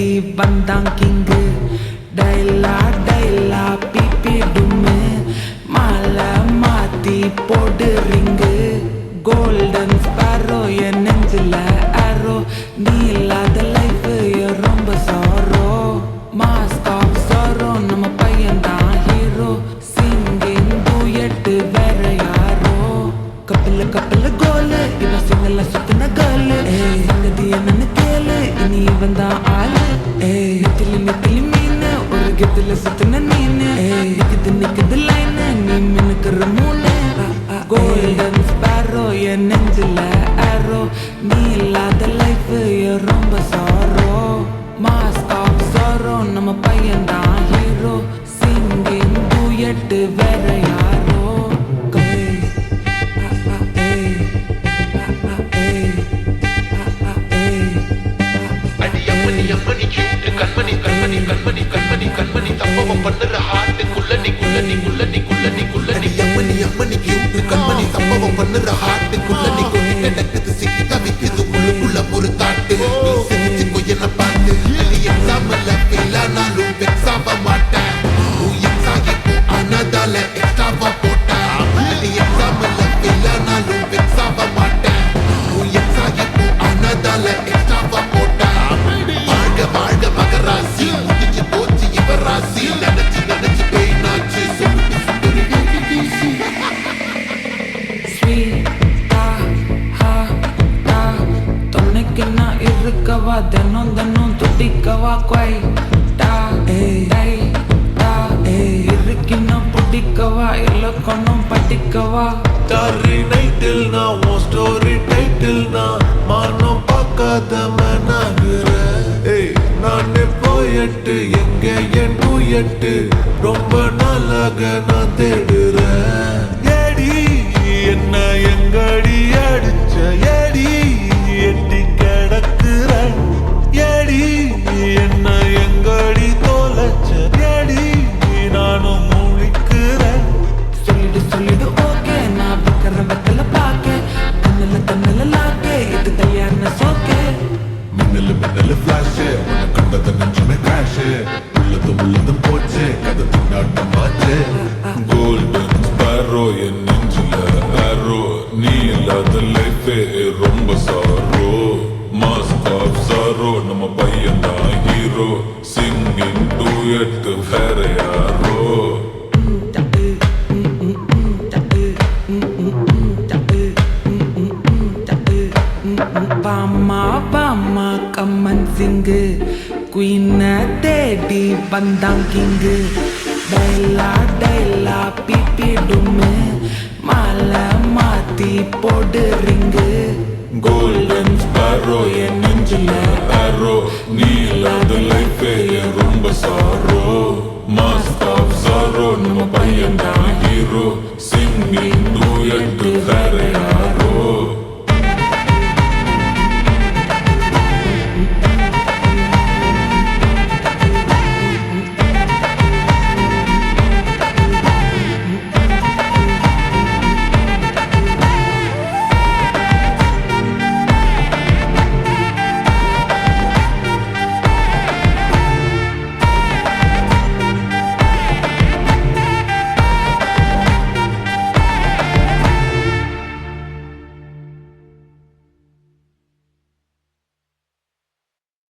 தேடி வந்தான் king. டைலா டைலா BP டும்மு மாலை மாத்தி போடு ரிங்கு. கோல்டன் ஸ்பாரோ என் நெஞ்சில ஆரோ. நீ இல்லாத லைஃப் ரொம்ப சாரோ. மாஸ்க் ஆஃப் சாரோ நம்ம பையன் தான் ஹீரோ. சிங்கிங் டூயட் வேற யாரோ. கப்பல் கப்பல் கோலு இவ சிங்கல சுத்தின கேர்ளு. சங்கதி என்னன்னு கேளு இனி இவன் தான் ஆளு. நெத்திலி நெத்திலி மீனு ஒரு கெத்துல சுத்தின நீனு. நிக்குது நிக்குது லைனு நீ மினுக்குற மூணு. கோல்டன் ஸ்பாரோ என் நெஞ்சில ஆரோ. நீ இல்லாத லைஃப் ரொம்ப சாரோ. மாஸ்க் ஆஃப் சாரோ நம்ம பையன் தான் ஹீரோ. சிங்கிங் டூயட் வேற யாரோ. கண்மணி கண்மணி கண்மணி கண்மணி கண்மணி சம்பவம் பண்ணுற ஹார்ட் குள்ளனி குள்ளனி குள்ளனி குள்ளனி குள்ளனி அம்மனி அம்மனி கியூட் கண்மணி சம்பவம் பண்ணுற ஹார்ட் குள்ளனி குள்ளி கிடக்குது சிக்கி தவிக்குது உள்ளுக்குள்ள ஒரு தாட்டு. நீ சிரிச்சு கொய்யன பாட்டு நீ எக்ஸாம்ல ஃபெயில் ஆனாலும் வெக்ஸ் ஆக மாட்டேன். எக்ஸாகி ஆனதால எக்ஸ்ட்ராவா போட்டேன். நீ எக்ஸாம்ல ஃபெயில் ஆனாலும் வெக்ஸ் ஆக மாட்டேன். எக்ஸாகி ஆனதால எக்ஸ்ட்ராவா போட்டேன். வாழ்க வாழ்க மகராசி முடிஞ்சு போச்சு இவ ராசி. நினைச்சு நினைச்சு பெயினாச்சு சுண்டு சுண்டு டிசி. ஸ்வீட்டா ஹா டா தொன்னைக்கு நான் இருக்கவா தினம் தினம் துடிக்கவா குவைட்டா. டை டா இருக்கின்னா பிடிக்கவா இலக்கணம் படிக்கவா. ஸ்டாரி நைட்டில் நான் உன் ஸ்டோரி டைட்டில் நான் மானம் பார்க்காத மனாகிற. நானே போயட்டு எங்க என் டூயட்டு ரொம்ப நாளாக நான் தேடுறேன். ஏடி என்ன எங்கடி அடிச்ச ஏடி எட்டி கிடக்குற. ஏடி என்ன எங்கடி தொலைச்ச ஏடி நானும் முழிக்கிறேன். சொல்லிடு சொல்லிடு ஓகே நான் வைக்கிற வெத்தல பாக்க. கண்ணுல கண்ணுல லாக்கே இது கல்யாண சோக்கே. மின்னலு மின்னலு ஃபிளாஷ் உன்னை கண்டத நெஞ்சுமே கிராஷ். உள்ளது உள்ளது போச்சு கதை திண்டாட்டமாச்சு. கோல்டன் ஸ்பாரோ என் நெஞ்சில ஆரோ. நீ இல்லாத லைஃபே ரொம்ப சாரோ. மாஸ்க் ஆஃப் சாரோ நம்ம பையன் தான் ஹீரோ. சிங்கிங் டூயட் வேற யாரோ. பாமா பாமா கம்மன் சிங்கு. குயின தேடி வந்தான் கிங்கு. டைலா டைலா பிபி டும்மு மாலை மாத்தி போடு ரிங்கு. கோல்டன் ஸ்பாரோ என் நெஞ்சில ஆரோ. நீ இல்லாத லைஃபே ரொம்ப சாரோ. மாஸ்க் ஆஃப் சாரோ நம்ம பையன் தான் ஹீரோ. சிங்கிங் டூயட் வேற யாரோ.